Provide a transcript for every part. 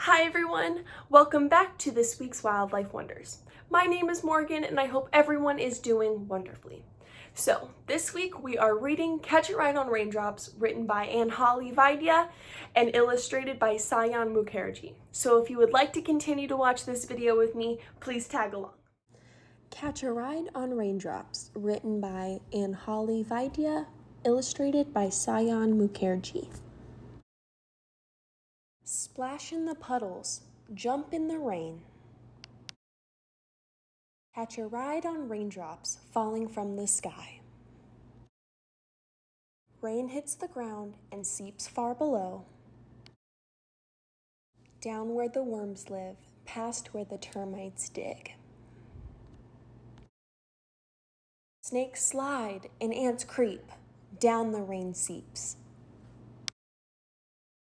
Hi everyone, welcome back to this week's Wildlife Wonders. My name is Morgan and I hope everyone is doing wonderfully. So this week we are reading Catch It Right on Raindrops, written by Anjali Vaidya and illustrated by Sayan Mukherjee. So if you would like to continue to watch this video with me, please tag along. Catch a Ride on Raindrops, written by Anjali Vaidya, illustrated by Sayan Mukherjee. Splash in the puddles, jump in the rain. Catch a ride on raindrops falling from the sky. Rain hits the ground and seeps far below. Down where the worms live, past where the termites dig. Snakes slide and ants creep, down the rain seeps.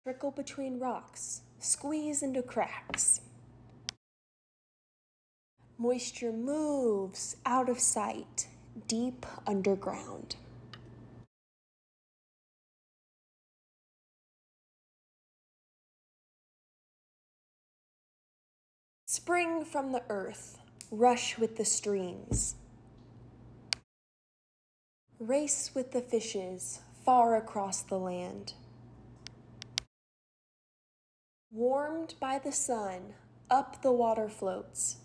Trickle between rocks, squeeze into cracks. Moisture moves out of sight, deep underground. Spring from the earth, rush with the streams. Race with the fishes far across the land. Warmed by the sun, up the water floats.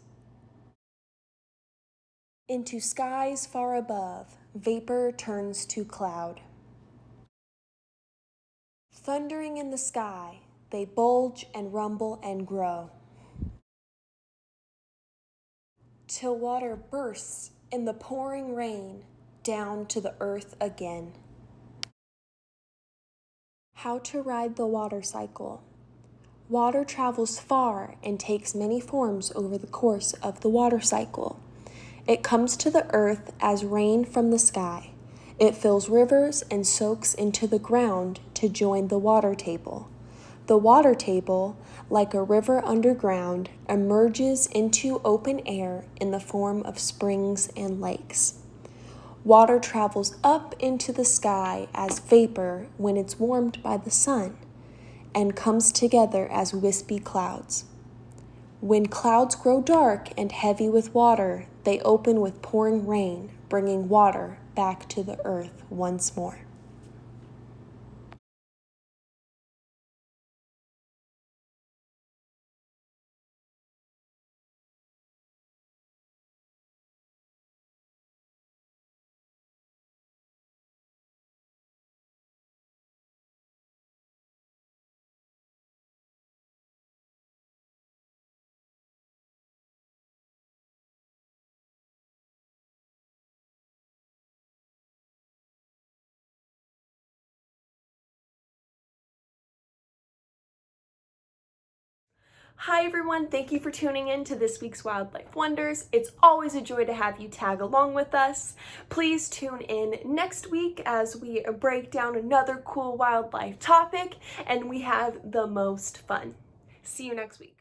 Into skies far above, vapor turns to cloud. Thundering in the sky, they bulge and rumble and grow. Till water bursts in the pouring rain down to the earth again. How to ride the water cycle. Water travels far and takes many forms over the course of the water cycle. It comes to the earth as rain from the sky. It fills rivers and soaks into the ground to join the water table. The water table, like a river underground, emerges into open air in the form of springs and lakes. Water travels up into the sky as vapor when it's warmed by the sun, and comes together as wispy clouds. When clouds grow dark and heavy with water, they open with pouring rain, bringing water back to the earth once more. Hi everyone, thank you for tuning in to this week's Wildlife Wonders. It's always a joy to have you tag along with us. Please tune in next week as we break down another cool wildlife topic and we have the most fun. See you next week.